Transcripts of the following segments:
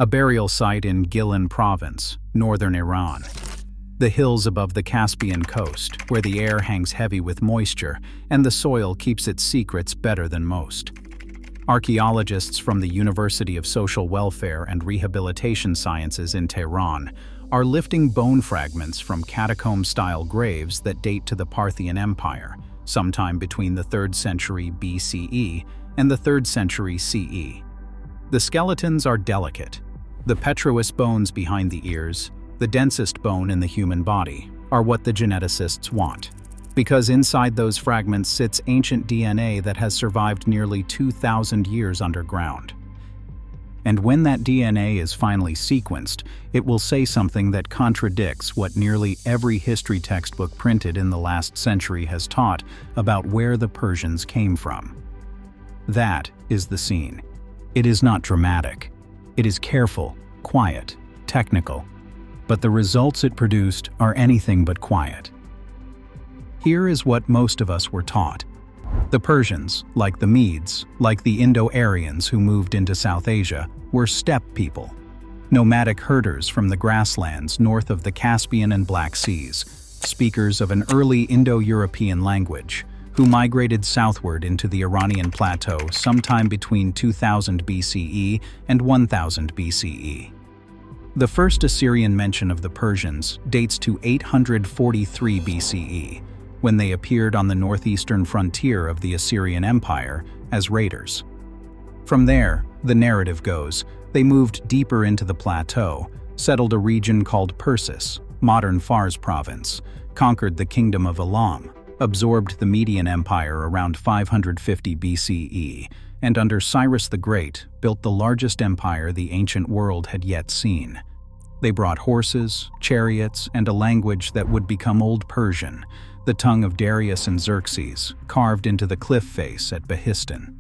a burial site in Gilan province, northern Iran. The hills above the Caspian coast, where the air hangs heavy with moisture and the soil keeps its secrets better than most. Archaeologists from the University of Social Welfare and Rehabilitation Sciences in Tehran are lifting bone fragments from catacomb-style graves that date to the Parthian Empire, sometime between the 3rd century BCE and the 3rd century CE. The skeletons are delicate. The petrous bones behind the ears, the densest bone in the human body, are what the geneticists want, because inside those fragments sits ancient DNA that has survived nearly 2,000 years underground. And when that DNA is finally sequenced, it will say something that contradicts what nearly every history textbook printed in the last century has taught about where the Persians came from. That is the scene. It is not dramatic. It is careful, quiet, technical. But the results it produced are anything but quiet. Here is what most of us were taught. The Persians, like the Medes, like the Indo-Aryans who moved into South Asia, were steppe people, nomadic herders from the grasslands north of the Caspian and Black Seas, speakers of an early Indo-European language, who migrated southward into the Iranian Plateau sometime between 2000 BCE and 1000 BCE. The first Assyrian mention of the Persians dates to 843 BCE, when they appeared on the northeastern frontier of the Assyrian Empire as raiders. From there, the narrative goes, they moved deeper into the plateau, settled a region called Persis, modern Fars province, conquered the kingdom of Elam, absorbed the Median Empire around 550 BCE, and under Cyrus the Great built the largest empire the ancient world had yet seen. They brought horses, chariots, and a language that would become Old Persian, the tongue of Darius and Xerxes, carved into the cliff face at Behistun.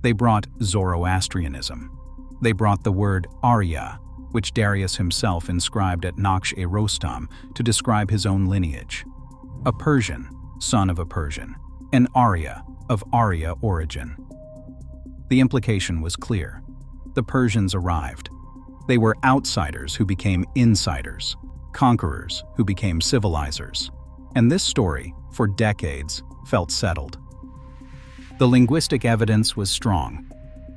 They brought Zoroastrianism. They brought the word Arya, which Darius himself inscribed at Naqsh-e-Rostam to describe his own lineage. A Persian, son of a Persian, an Arya of Arya origin. The implication was clear. The Persians arrived. They were outsiders who became insiders, conquerors who became civilizers. And this story, for decades, felt settled. The linguistic evidence was strong.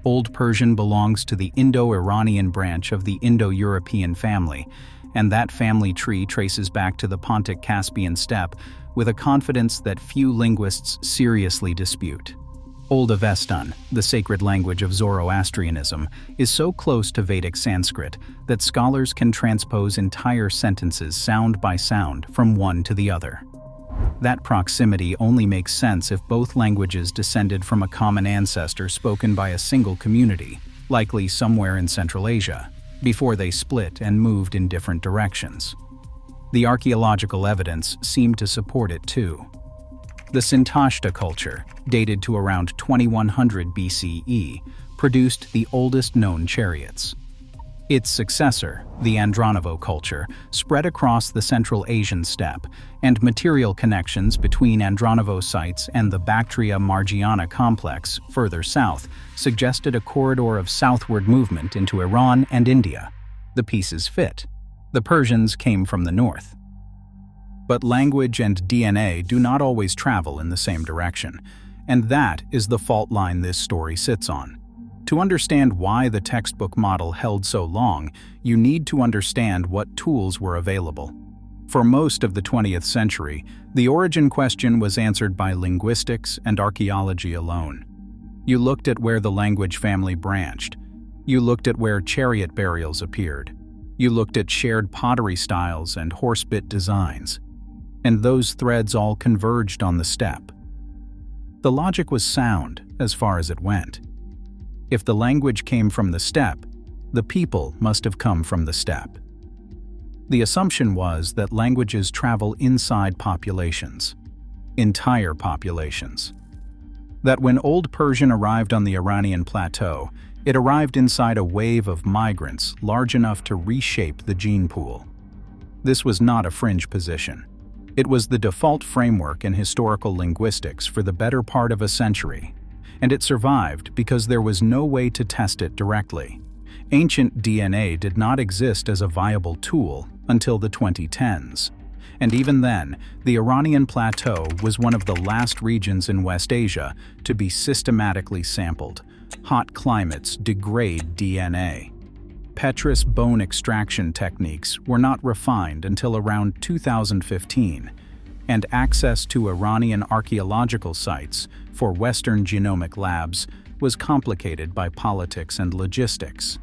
Old Persian belongs to the Indo-Iranian branch of the Indo-European family, and that family tree traces back to the Pontic Caspian steppe with a confidence that few linguists seriously dispute. Old Avestan, the sacred language of Zoroastrianism, is so close to Vedic Sanskrit that scholars can transpose entire sentences sound by sound from one to the other. That proximity only makes sense if both languages descended from a common ancestor spoken by a single community, likely somewhere in Central Asia, before they split and moved in different directions. The archaeological evidence seemed to support it too. The Sintashta culture, dated to around 2100 BCE, produced the oldest known chariots. Its successor, the Andronovo culture, spread across the Central Asian steppe, and material connections between Andronovo sites and the Bactria-Margiana complex further south suggested a corridor of southward movement into Iran and India. The pieces fit. The Persians came from the north. But language and DNA do not always travel in the same direction, and that is the fault line this story sits on. To understand why the textbook model held so long, you need to understand what tools were available. For most of the 20th century, the origin question was answered by linguistics and archaeology alone. You looked at where the language family branched. You looked at where chariot burials appeared. You looked at shared pottery styles and horse-bit designs. And those threads all converged on the steppe. The logic was sound as far as it went. If the language came from the steppe, the people must have come from the steppe. The assumption was that languages travel inside populations, entire populations. That when Old Persian arrived on the Iranian Plateau, it arrived inside a wave of migrants large enough to reshape the gene pool. This was not a fringe position. It was the default framework in historical linguistics for the better part of a century, and it survived because there was no way to test it directly. Ancient DNA did not exist as a viable tool until the 2010s. And even then, the Iranian Plateau was one of the last regions in West Asia to be systematically sampled. Hot climates degrade DNA. Petrous bone extraction techniques were not refined until around 2015, and access to Iranian archaeological sites for Western genomic labs was complicated by politics and logistics.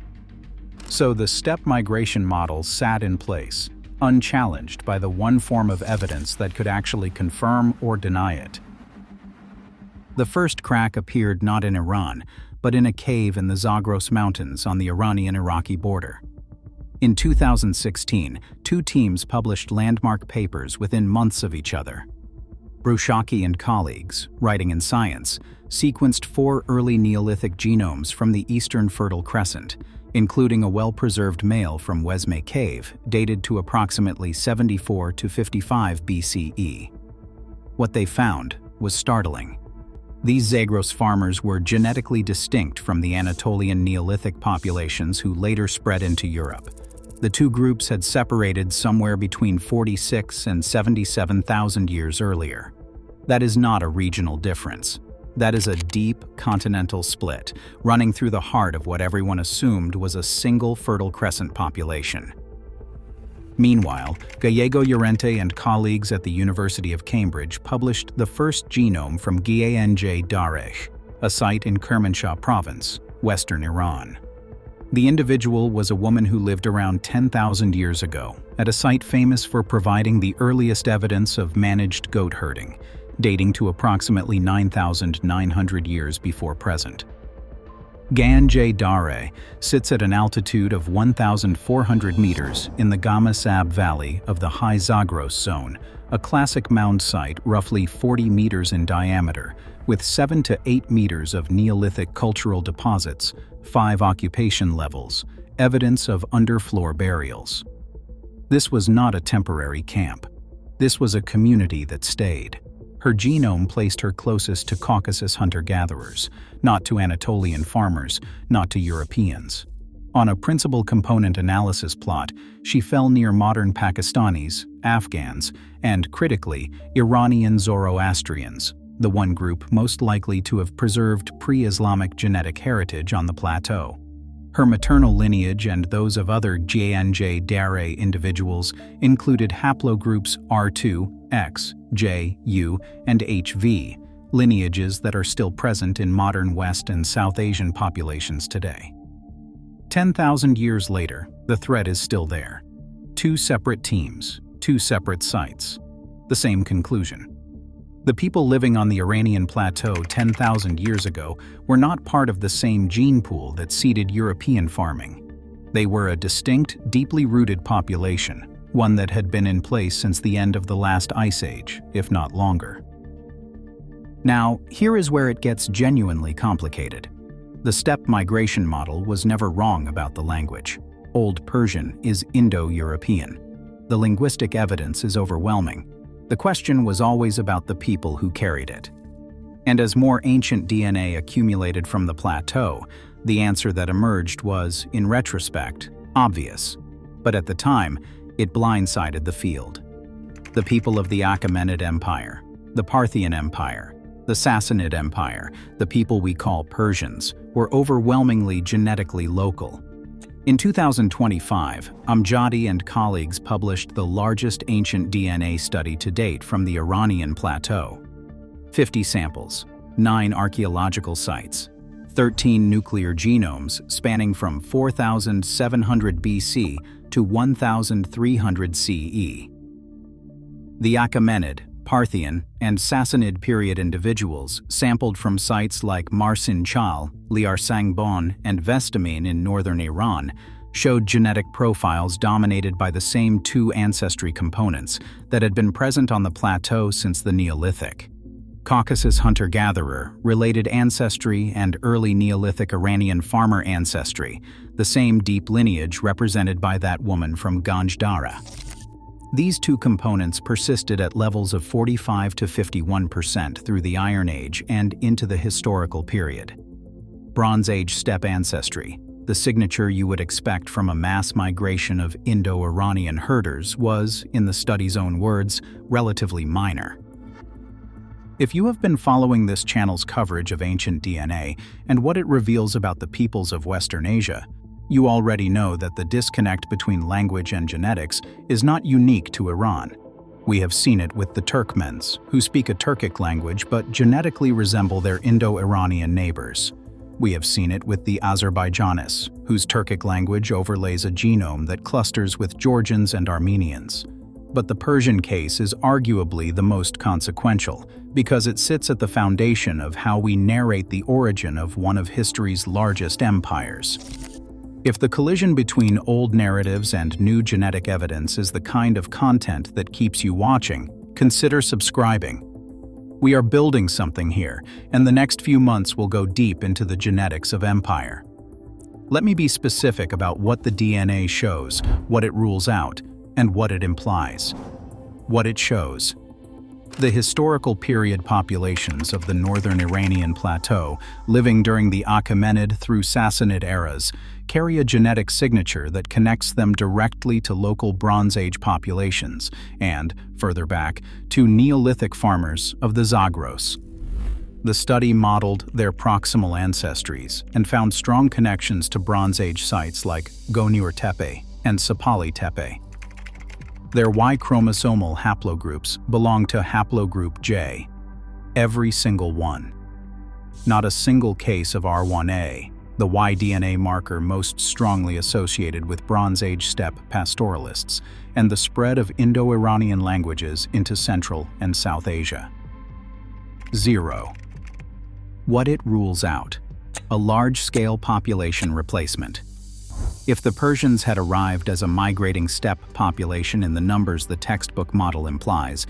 So the steppe migration model sat in place, unchallenged by the one form of evidence that could actually confirm or deny it. The first crack appeared not in Iran, but in a cave in the Zagros Mountains on the Iranian-Iraqi border. In 2016, two teams published landmark papers within months of each other. Brushaki and colleagues, writing in Science, sequenced 4 early Neolithic genomes from the Eastern Fertile Crescent, including a well-preserved male from Wesme Cave, dated to approximately 74 to 55 BCE. What they found was startling. These Zagros farmers were genetically distinct from the Anatolian Neolithic populations who later spread into Europe. The two groups had separated somewhere between 46 and 77,000 years earlier. That is not a regional difference. That is a deep continental split, running through the heart of what everyone assumed was a single Fertile Crescent population. Meanwhile, Gallego Llorente and colleagues at the University of Cambridge published the first genome from Gyanj Dareh, a site in Kermanshah province, western Iran. The individual was a woman who lived around 10,000 years ago, at a site famous for providing the earliest evidence of managed goat herding, dating to approximately 9,900 years before present. Gyanj Dareh sits at an altitude of 1,400 meters in the Gamasab Valley of the High Zagros Zone, a classic mound site roughly 40 meters in diameter, with 7 to 8 meters of Neolithic cultural deposits, 5 occupation levels, evidence of underfloor burials. This was not a temporary camp. This was a community that stayed. Her genome placed her closest to Caucasus hunter-gatherers, not to Anatolian farmers, not to Europeans. On a principal component analysis plot, she fell near modern Pakistanis, Afghans, and, critically, Iranian Zoroastrians, the one group most likely to have preserved pre-Islamic genetic heritage on the plateau. Her maternal lineage and those of other Gyanj Dareh individuals included haplogroups R2, X, J, U, and HV, lineages that are still present in modern West and South Asian populations today. 10,000 years later, the thread is still there. 2 separate teams, 2 separate sites. The same conclusion. The people living on the Iranian Plateau 10,000 years ago were not part of the same gene pool that seeded European farming. They were a distinct, deeply rooted population, one that had been in place since the end of the last ice age, if not longer. Now, here is where it gets genuinely complicated. The steppe migration model was never wrong about the language. Old Persian is Indo-European. The linguistic evidence is overwhelming. The question was always about the people who carried it. And as more ancient DNA accumulated from the plateau, the answer that emerged was, in retrospect, obvious. But at the time, it blindsided the field. The people of the Achaemenid Empire, the Parthian Empire, the Sassanid Empire, the people we call Persians, were overwhelmingly genetically local. In 2025, Amjadi and colleagues published the largest ancient DNA study to date from the Iranian Plateau. 50 samples, 9 archaeological sites, 13 nuclear genomes spanning from 4,700 BC to 1,300 CE. The Achaemenid, Parthian, and Sassanid period individuals sampled from sites like Marsin Chal, Liarsangban, and Vestamin in northern Iran showed genetic profiles dominated by the same 2 ancestry components that had been present on the plateau since the Neolithic. Caucasus hunter-gatherer, related ancestry, and early Neolithic Iranian farmer ancestry, the same deep lineage represented by that woman from Ganj Dareh. These 2 components persisted at levels of 45 to 51% through the Iron Age and into the historical period. Bronze Age steppe ancestry, the signature you would expect from a mass migration of Indo-Iranian herders was, in the study's own words, relatively minor. If you have been following this channel's coverage of ancient DNA and what it reveals about the peoples of Western Asia, you already know that the disconnect between language and genetics is not unique to Iran. We have seen it with the Turkmens, who speak a Turkic language but genetically resemble their Indo-Iranian neighbors. We have seen it with the Azerbaijanis, whose Turkic language overlays a genome that clusters with Georgians and Armenians. But the Persian case is arguably the most consequential, because it sits at the foundation of how we narrate the origin of one of history's largest empires. If the collision between old narratives and new genetic evidence is the kind of content that keeps you watching, consider subscribing. We are building something here, and the next few months will go deep into the genetics of empire. Let me be specific about what the DNA shows, what it rules out, and what it implies. What it shows. The historical period populations of the northern Iranian Plateau, living during the Achaemenid through Sassanid eras, carry a genetic signature that connects them directly to local Bronze Age populations and, further back, to Neolithic farmers of the Zagros. The study modeled their proximal ancestries and found strong connections to Bronze Age sites like Gonur Tepe and Sapali Tepe. Their Y chromosomal haplogroups belong to haplogroup J, every single one. Not a single case of R1a, the Y DNA marker most strongly associated with Bronze Age steppe pastoralists, and the spread of Indo-Iranian languages into Central and South Asia. 0. What it rules out. A large-scale population replacement. If the Persians had arrived as a migrating steppe population in the numbers the textbook model implies,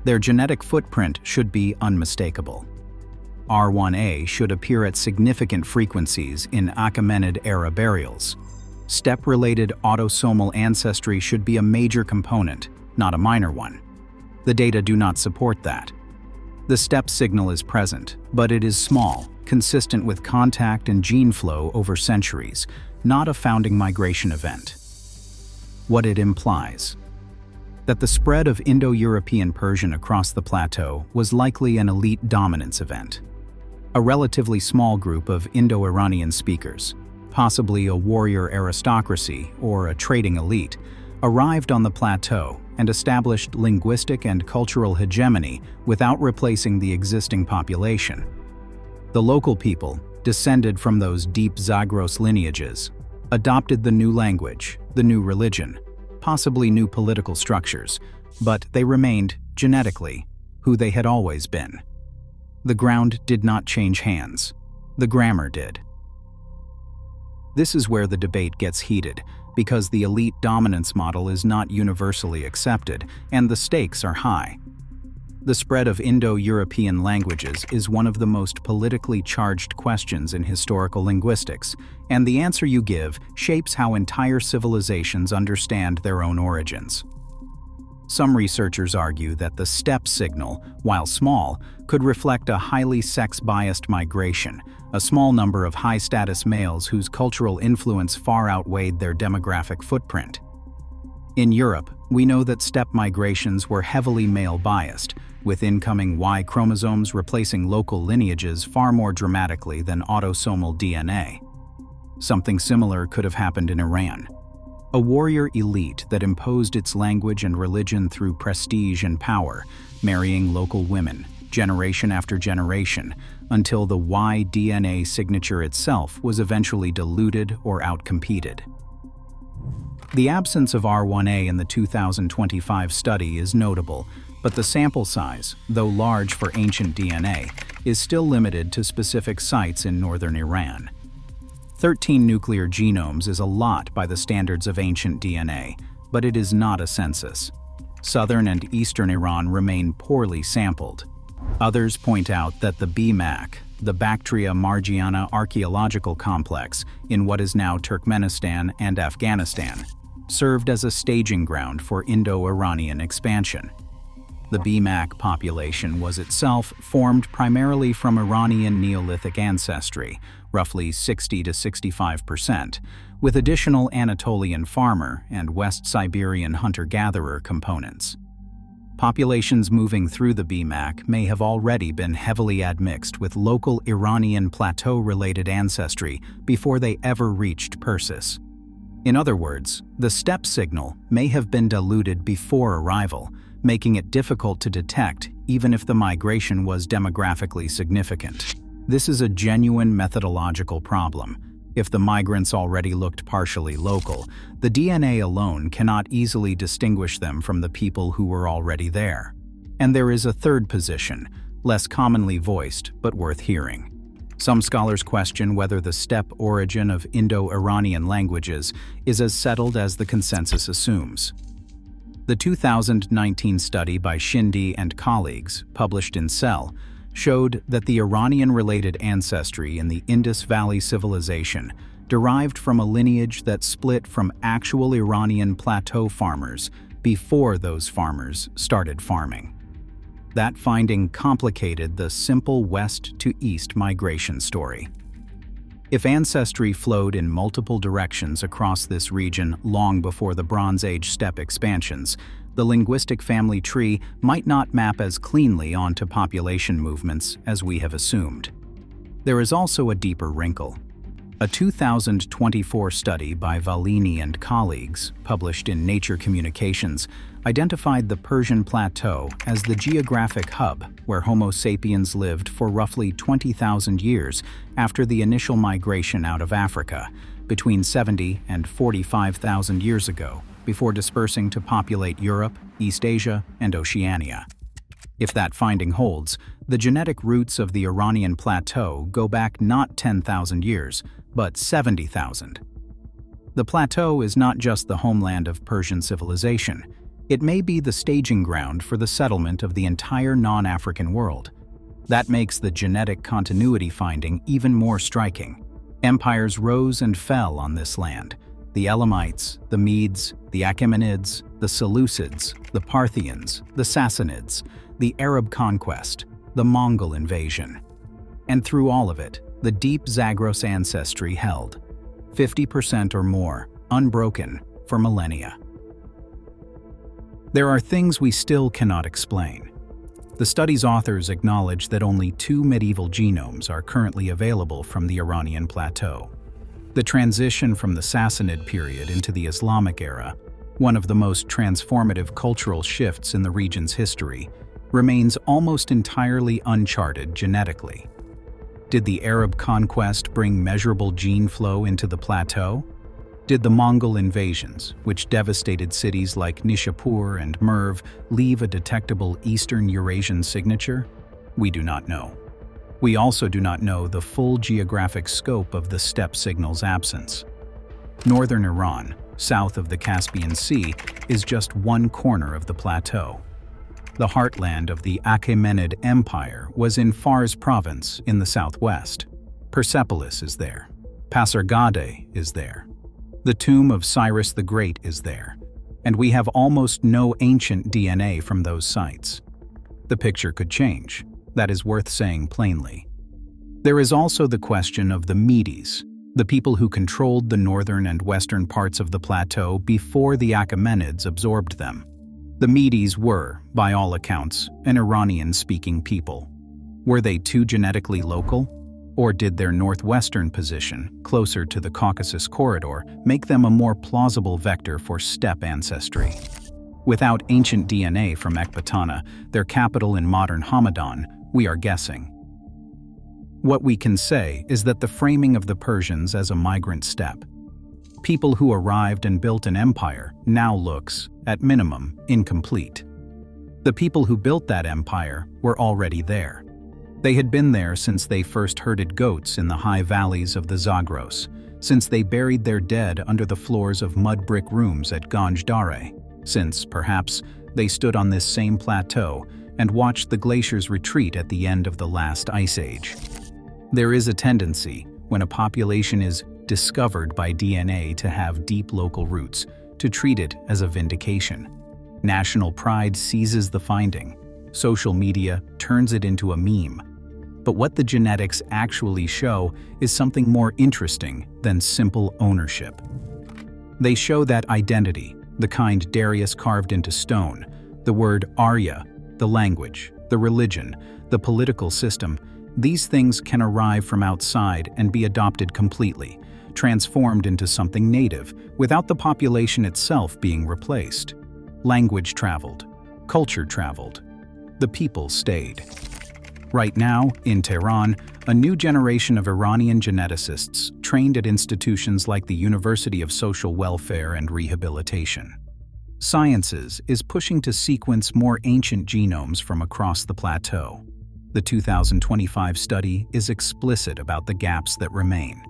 their genetic footprint should be unmistakable. R1a should appear at significant frequencies in Achaemenid-era burials. Steppe-related autosomal ancestry should be a major component, not a minor one. The data do not support that. The steppe signal is present, but it is small, consistent with contact and gene flow over centuries, not a founding migration event. What it implies. That the spread of Indo-European Persian across the plateau was likely an elite dominance event. A relatively small group of Indo-Iranian speakers, possibly a warrior aristocracy or a trading elite, arrived on the plateau and established linguistic and cultural hegemony without replacing the existing population. The local people, descended from those deep Zagros lineages, adopted the new language, the new religion, possibly new political structures, but they remained, genetically, who they had always been. The ground did not change hands. The grammar did. This is where the debate gets heated, because the elite dominance model is not universally accepted, and the stakes are high. The spread of Indo-European languages is one of the most politically charged questions in historical linguistics, and the answer you give shapes how entire civilizations understand their own origins. Some researchers argue that the steppe signal, while small, could reflect a highly sex-biased migration, a small number of high-status males whose cultural influence far outweighed their demographic footprint. In Europe, we know that steppe migrations were heavily male-biased, with incoming Y chromosomes replacing local lineages far more dramatically than autosomal DNA. Something similar could have happened in Iran. A warrior elite that imposed its language and religion through prestige and power, marrying local women, generation after generation, until the Y DNA signature itself was eventually diluted or outcompeted. The absence of R1a in the 2025 study is notable, but the sample size, though large for ancient DNA, is still limited to specific sites in northern Iran. 13 nuclear genomes is a lot by the standards of ancient DNA, but it is not a census. Southern and eastern Iran remain poorly sampled. Others point out that the BMAC, the Bactria Margiana archaeological complex in what is now Turkmenistan and Afghanistan, served as a staging ground for Indo-Iranian expansion. The BMAC population was itself formed primarily from Iranian Neolithic ancestry, roughly 60 to 65%, with additional Anatolian farmer and West Siberian hunter-gatherer components. Populations moving through the BMAC may have already been heavily admixed with local Iranian Plateau-related ancestry before they ever reached Persis. In other words, the steppe signal may have been diluted before arrival, making it difficult to detect even if the migration was demographically significant. This is a genuine methodological problem. If the migrants already looked partially local, the DNA alone cannot easily distinguish them from the people who were already there. And there is a third position, less commonly voiced but worth hearing. Some scholars question whether the steppe origin of Indo-Iranian languages is as settled as the consensus assumes. The 2019 study by Shindi and colleagues, published in Cell, showed that the Iranian-related ancestry in the Indus Valley civilization derived from a lineage that split from actual Iranian plateau farmers before those farmers started farming. That finding complicated the simple west-to-east migration story. If ancestry flowed in multiple directions across this region long before the Bronze Age steppe expansions, the linguistic family tree might not map as cleanly onto population movements as we have assumed. There is also a deeper wrinkle. A 2024 study by Valini and colleagues, published in Nature Communications, identified the Persian Plateau as the geographic hub where Homo sapiens lived for roughly 20,000 years after the initial migration out of Africa, between 70 and 45,000 years ago, before dispersing to populate Europe, East Asia, and Oceania. If that finding holds, the genetic roots of the Iranian Plateau go back not 10,000 years, but 70,000. The plateau is not just the homeland of Persian civilization. It may be the staging ground for the settlement of the entire non-African world. That makes the genetic continuity finding even more striking. Empires rose and fell on this land. The Elamites, the Medes, the Achaemenids, the Seleucids, the Parthians, the Sassanids, the Arab conquest, the Mongol invasion. And through all of it, the deep Zagros ancestry held, 50% or more, unbroken, for millennia. There are things we still cannot explain. The study's authors acknowledge that only 2 medieval genomes are currently available from the Iranian Plateau. The transition from the Sassanid period into the Islamic era, one of the most transformative cultural shifts in the region's history, remains almost entirely uncharted genetically. Did the Arab conquest bring measurable gene flow into the plateau? Did the Mongol invasions, which devastated cities like Nishapur and Merv, leave a detectable Eastern Eurasian signature? We do not know. We also do not know the full geographic scope of the steppe signal's absence. Northern Iran, south of the Caspian Sea, is just one corner of the plateau. The heartland of the Achaemenid Empire was in Fars province in the southwest. Persepolis is there. Pasargadae is there. The tomb of Cyrus the Great is there, and we have almost no ancient DNA from those sites. The picture could change. That is worth saying plainly. There is also the question of the Medes, the people who controlled the northern and western parts of the plateau before the Achaemenids absorbed them. The Medes were, by all accounts, an Iranian-speaking people. Were they too genetically local? Or did their northwestern position, closer to the Caucasus corridor, make them a more plausible vector for steppe ancestry? Without ancient DNA from Ekbatana, their capital in modern Hamadan, we are guessing. What we can say is that the framing of the Persians as a migrant steppe, people who arrived and built an empire, now looks, at minimum, incomplete. The people who built that empire were already there. They had been there since they first herded goats in the high valleys of the Zagros, since they buried their dead under the floors of mud brick rooms at Ganj Dareh, since, perhaps, they stood on this same plateau and watched the glaciers retreat at the end of the last ice age. There is a tendency, when a population is discovered by DNA to have deep local roots, to treat it as a vindication. National pride seizes the finding. Social media turns it into a meme. But what the genetics actually show is something more interesting than simple ownership. They show that identity, the kind Darius carved into stone, the word Arya, the language, the religion, the political system, these things can arrive from outside and be adopted completely, transformed into something native, without the population itself being replaced. Language traveled, culture traveled, the people stayed. Right now, in Tehran, a new generation of Iranian geneticists trained at institutions like the University of Social Welfare and Rehabilitation. Sciences is pushing to sequence more ancient genomes from across the plateau. The 2025 study is explicit about the gaps that remain.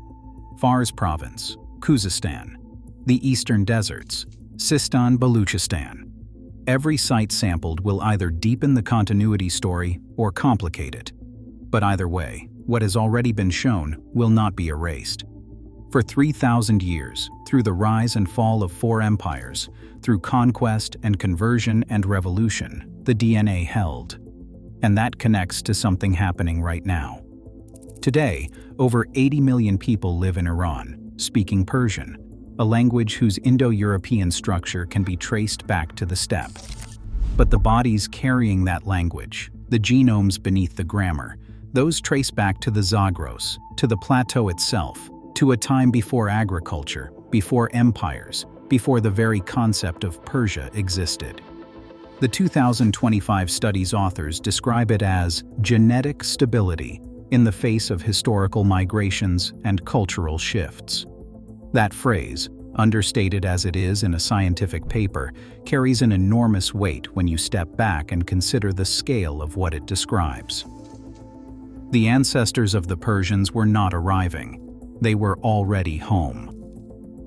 Fars Province, Khuzestan, the Eastern Deserts, Sistan-Baluchistan. Every site sampled will either deepen the continuity story or complicate it. But either way, what has already been shown will not be erased. For 3,000 years, through the rise and fall of 4 empires, through conquest and conversion and revolution, the DNA held. And that connects to something happening right now. Today, over 80 million people live in Iran, speaking Persian, a language whose Indo-European structure can be traced back to the steppe. But the bodies carrying that language, the genomes beneath the grammar, those trace back to the Zagros, to the plateau itself, to a time before agriculture, before empires, before the very concept of Persia existed. The 2025 study's authors describe it as genetic stability in the face of historical migrations and cultural shifts. That phrase, understated as it is in a scientific paper, carries an enormous weight when you step back and consider the scale of what it describes. The ancestors of the Persians were not arriving. They were already home.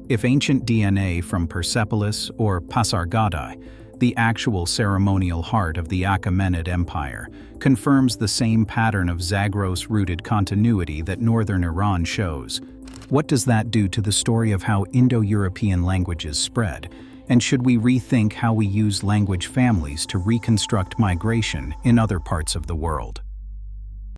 If ancient DNA from Persepolis or Pasargadae, the actual ceremonial heart of the Achaemenid Empire, confirms the same pattern of Zagros-rooted continuity that northern Iran shows, what does that do to the story of how Indo-European languages spread? And should we rethink how we use language families to reconstruct migration in other parts of the world?